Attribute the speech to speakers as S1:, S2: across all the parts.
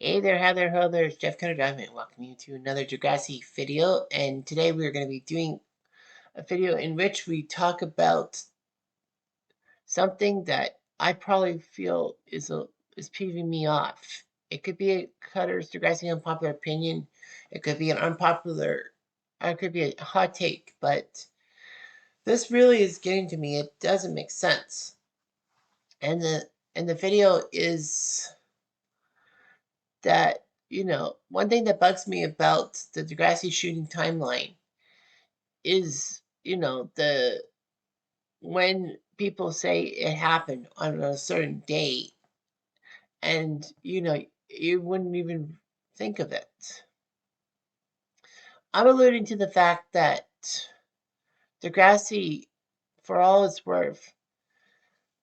S1: Hey there, hi there, hello there, it's Jeff Cutter and welcome you to another Degrassi video. And today we're going to be doing a video in which we talk about something that I probably feel is peeving me off. It could be a Cutter's Degrassi unpopular opinion, it could be an unpopular, or it could be a hot take, but this really is getting to me. It doesn't make sense. And the video is that, one thing that bugs me about the Degrassi shooting timeline is, the when people say it happened on a certain date, and you wouldn't even think of it. I'm alluding to the fact that Degrassi, for all it's worth,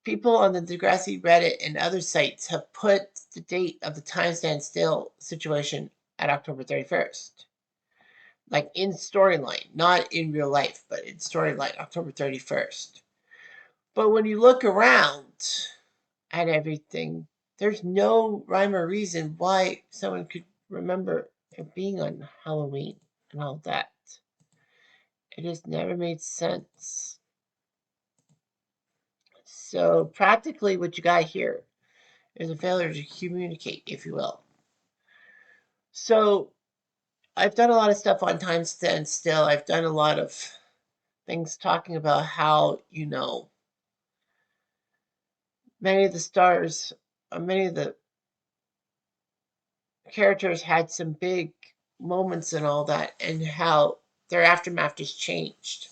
S1: people on the Degrassi Reddit and other sites have put the date of the time stand still situation at October 31st. Like in storyline, not in real life, but in storyline, October 31st. But when you look around at everything, there's no rhyme or reason why someone could remember it being on Halloween and all that. It just never made sense. So practically what you got here is a failure to communicate, if you will. So I've done a lot of stuff on time stand still. I've done a lot of things talking about how, many of the stars, many of the characters had some big moments and all that, and how their aftermath has changed.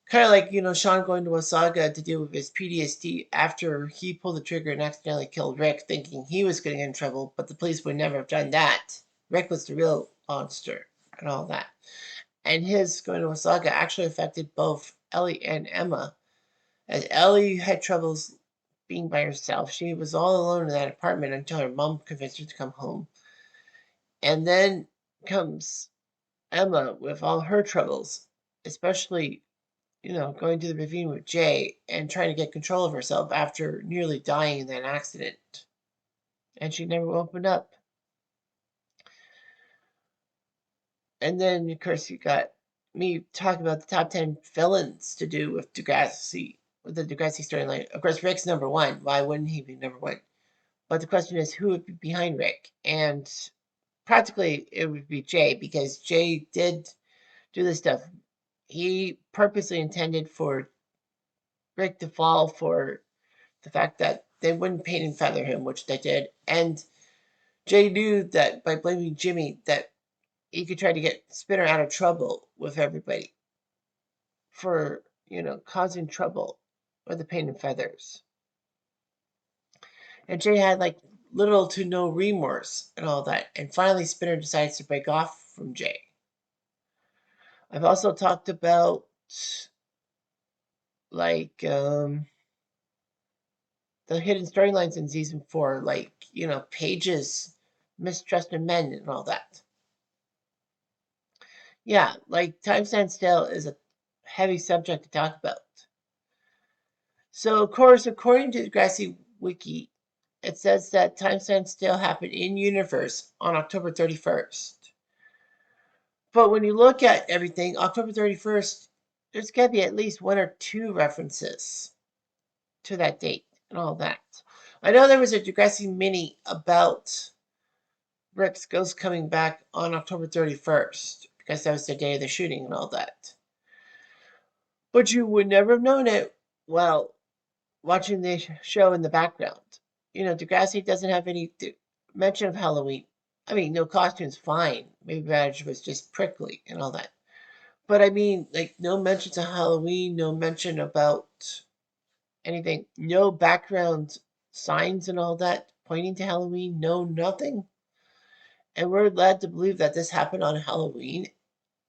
S1: Kind of like, Sean going to Wasaga to deal with his PTSD after he pulled the trigger and accidentally killed Rick, thinking he was going to get in trouble, but the police would never have done that. Rick was the real monster and all that. And his going to Wasaga actually affected both Ellie and Emma, as Ellie had troubles being by herself. She was all alone in that apartment until her mom convinced her to come home. And then comes Emma with all her troubles, especially, going to the ravine with Jay and trying to get control of herself after nearly dying in that accident. And she never opened up. And then, of course, you got me talking about the top 10 villains to do with Degrassi, with the Degrassi storyline. Of course, Rick's number one. Why wouldn't he be number one? But the question is, who would be behind Rick? And practically, it would be Jay, because Jay did do this stuff. He purposely intended for Rick to fall for the fact that they wouldn't paint and feather him, which they did. And Jay knew that by blaming Jimmy, that he could try to get Spinner out of trouble with everybody for, causing trouble with the paint and feathers. And Jay had like little to no remorse and all that. And finally, Spinner decides to break off from Jay. I've also talked about like the hidden storylines in season 4, like, Paige's mistrust of men and all that. Yeah, like time stand still is a heavy subject to talk about. So, of course, according to the Degrassi Wiki, it says that time stand still happened in universe on October 31st. But when you look at everything, October 31st, there's got to be at least one or two references to that date and all that. I know there was a Degrassi mini about Rick's ghost coming back on October 31st, because that was the day of the shooting and all that. But you would never have known it while watching the show in the background. Degrassi doesn't have any mention of Halloween. I mean, no costumes, fine. Maybe Badge was just prickly and all that. But I mean, like, no mentions of Halloween, no mention about anything, no background signs and all that pointing to Halloween, no nothing. And we're led to believe that this happened on Halloween.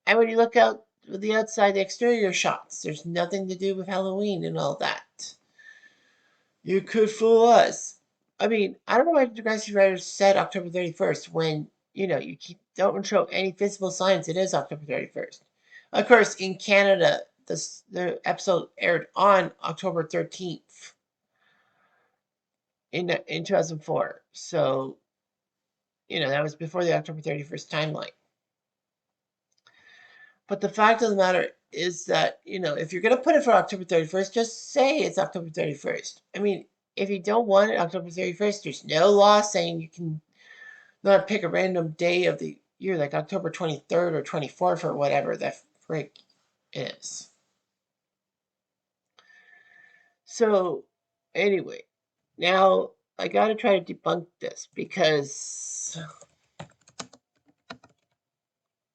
S1: And when you look out the outside, the exterior shots, there's nothing to do with Halloween and all that. You could fool us. I mean, I don't know why the Degrassi writers said October 31st when, don't show any visible signs it is October 31st. Of course, in Canada, the episode aired on October 13th in 2004. So, that was before the October 31st timeline. But the fact of the matter is that, if you're going to put it for October 31st, just say it's October 31st. I mean, if you don't want it October 31st, there's no law saying you can not pick a random day of the year, like October 23rd or 24th or whatever the frick is. So, anyway, now I got to try to debunk this because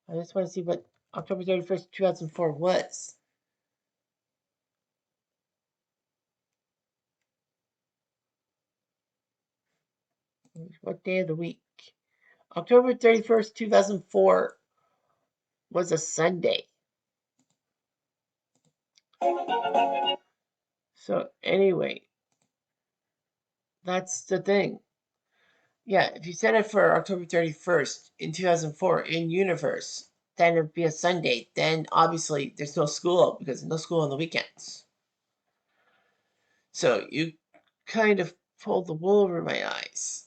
S1: I just want to see what October 31st, 2004 was. What day of the week? October 31st, 2004 was a Sunday. So, anyway, that's the thing. Yeah, if you set it for October 31st in 2004 in universe, then it would be a Sunday. Then obviously there's no school because there's no school on the weekends. So you kind of pulled the wool over my eyes.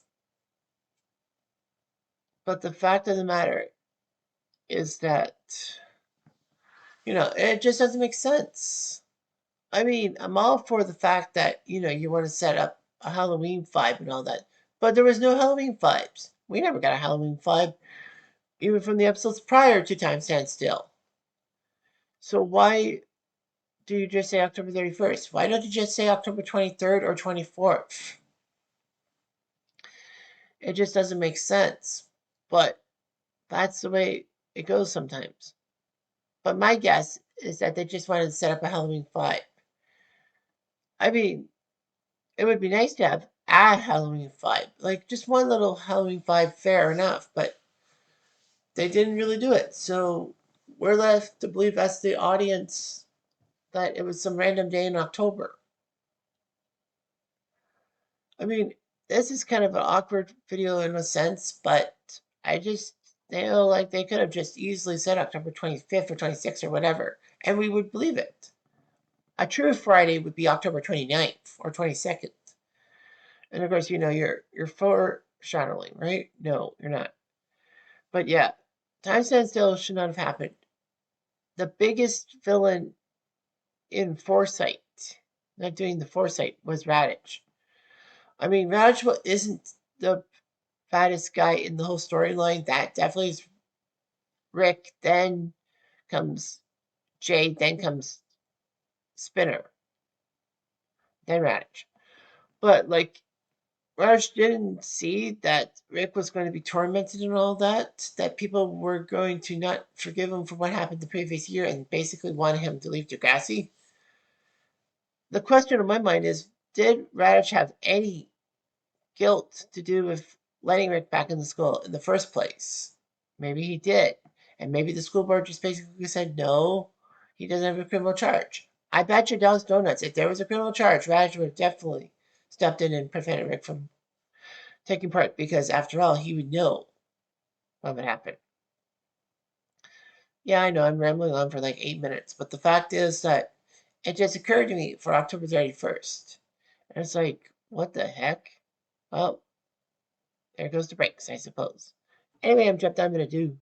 S1: But the fact of the matter is that, it just doesn't make sense. I mean, I'm all for the fact that, you want to set up a Halloween vibe and all that. But there was no Halloween vibes. We never got a Halloween vibe, even from the episodes prior to Time Stand Still. So why do you just say October 31st? Why don't you just say October 23rd or 24th? It just doesn't make sense. But that's the way it goes sometimes. But my guess is that they just wanted to set up a Halloween vibe. I mean, it would be nice to have a Halloween vibe. Like just one little Halloween vibe, fair enough. But they didn't really do it. So we're left to believe as the audience that it was some random day in October. I mean, this is kind of an awkward video in a sense, but I just feel like they could have just easily said October 25th or 26th or whatever, and we would believe it. A true Friday would be October 29th or 22nd. And of course, you're foreshadowing, right? No, you're not. But yeah, Time Stand Still should not have happened. The biggest villain in Foresight, not doing the Foresight, was Radish. I mean, Radish isn't the fattest guy in the whole storyline. That definitely is Rick. Then comes Jay. Then comes Spinner. Then Radish. But like, Radish didn't see that Rick was going to be tormented and all that. That people were going to not forgive him for what happened the previous year and basically wanted him to leave Degrassi. The question in my mind is, did Radish have any guilt to do with letting Rick back in the school in the first place? Maybe he did. And maybe the school board just basically said, no, he doesn't have a criminal charge. I bet you donuts, if there was a criminal charge, Radish would have definitely stepped in and prevented Rick from taking part because, after all, he would know what would happen. Yeah, I know I'm rambling on for like 8 minutes, but the fact is that it just occurred to me for October 31st. And it's like, what the heck? Well, there goes the breaks, I suppose. Anyway, I'm jumped. I'm going to do